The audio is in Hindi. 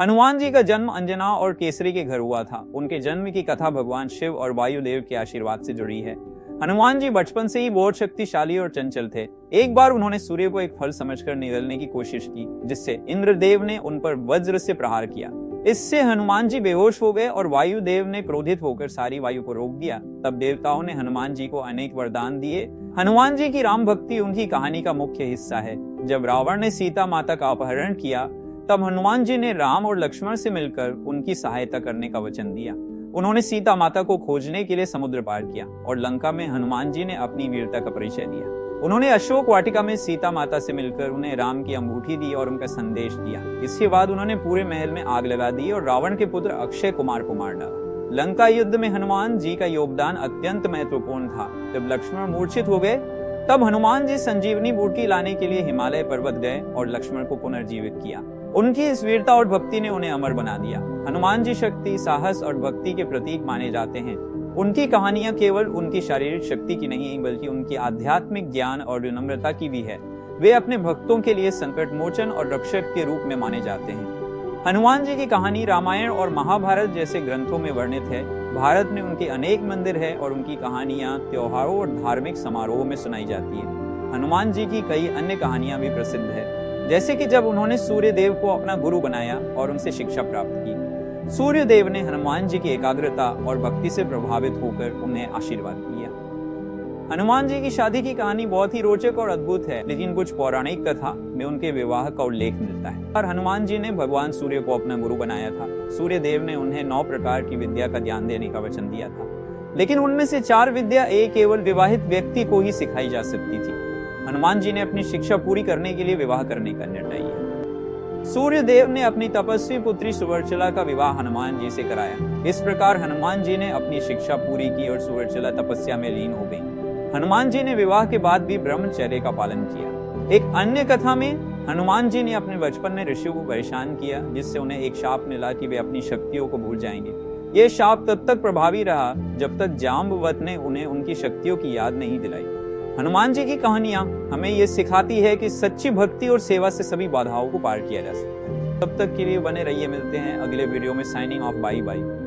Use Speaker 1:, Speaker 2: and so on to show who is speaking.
Speaker 1: हनुमान जी का जन्म अंजना और केसरी के घर हुआ था। उनके जन्म की कथा भगवान शिव और वायुदेव के आशीर्वाद से जुड़ी है। हनुमान जी बचपन से ही बहुत शक्तिशाली और चंचल थे। एक बार उन्होंने सूर्य को एक फल समझकर निगलने की कोशिश की, जिससे इंद्रदेव ने उन पर वज्र से प्रहार किया। इससे हनुमान जी बेहोश हो गए और वायुदेव ने क्रोधित होकर सारी वायु को रोक दिया। तब देवताओं ने हनुमान जी को अनेक वरदान दिए। हनुमान जी की राम भक्ति उनकी कहानी का मुख्य हिस्सा है। जब रावण ने सीता माता का अपहरण किया, तब हनुमान जी ने राम और लक्ष्मण से मिलकर उनकी सहायता करने का वचन दिया। उन्होंने सीता माता को खोजने के लिए समुद्र पार किया और लंका में हनुमान जी ने अपनी वीरता का परिचय दिया। उन्होंने अशोक वाटिका में सीता माता से मिलकर उन्हें राम की अंगूठी दी और उनका संदेश दिया। इसके बाद उन्होंने पूरे महल में आग लगा दी और रावण के पुत्र अक्षय कुमार को मार डाला। लंका युद्ध में हनुमान जी का योगदान अत्यंत महत्वपूर्ण था। जब लक्ष्मण मूर्छित हो गए, तब हनुमान जी संजीवनी बूटी लाने के लिए हिमालय पर्वत गए और लक्ष्मण को पुनर्जीवित किया। उनकी इस वीरता और भक्ति ने उन्हें अमर बना दिया। हनुमान जी शक्ति, साहस और भक्ति के प्रतीक माने जाते हैं। उनकी कहानियां केवल उनकी शारीरिक शक्ति की नहीं, बल्कि उनकी आध्यात्मिक ज्ञान और विनम्रता की भी है। वे अपने भक्तों के लिए संकट मोचन और रक्षक के रूप में माने जाते हैं। हनुमान जी की कहानी रामायण और महाभारत जैसे ग्रंथों में वर्णित है। भारत में उनके अनेक मंदिर है और उनकी कहानियां त्योहारों और धार्मिक समारोहों में सुनाई जाती है। हनुमान जी की कई अन्य कहानियां भी प्रसिद्ध है, जैसे कि जब उन्होंने सूर्य देव को अपना गुरु बनाया और उनसे शिक्षा प्राप्त की। सूर्य देव ने हनुमान जी की एकाग्रता और भक्ति से प्रभावित होकर उन्हें आशीर्वाद दिया। हनुमान जी की शादी की कहानी बहुत ही रोचक और अद्भुत है, लेकिन कुछ पौराणिक कथा में उनके विवाह का उल्लेख मिलता है। और हनुमान जी ने भगवान सूर्य को अपना गुरु बनाया था। सूर्य देव ने उन्हें 9 प्रकार की विद्या का ज्ञान देने का वचन दिया था, लेकिन उनमें से 4 विद्या केवल विवाहित व्यक्ति को ही सिखाई जा सकती थी। हनुमान जी ने अपनी शिक्षा पूरी करने के लिए विवाह करने का निर्णय लिया। सूर्य देव ने अपनी तपस्वी पुत्री सुवर्चला का विवाह हनुमान जी से कराया। इस प्रकार हनुमान जी ने अपनी शिक्षा पूरी की और सुवर्चला तपस्या में लीन हो गई। हनुमान जी ने विवाह के बाद भी ब्रह्मचर्य का पालन किया। एक अन्य कथा में हनुमान जी ने अपने बचपन में ऋषियों को परेशान किया, जिससे उन्हें एक शाप मिला कि वे अपनी शक्तियों को भूल जाएंगे। यह शाप तब तक प्रभावी रहा जब तक जाम्बवत ने उन्हें उनकी शक्तियों की याद नहीं दिलाई। हनुमान जी की कहानियां हमें ये सिखाती है कि सच्ची भक्ति और सेवा से सभी बाधाओं को पार किया जा सकता है। तब तक के लिए बने रहिए। मिलते हैं अगले वीडियो में। Signing off. Bye bye.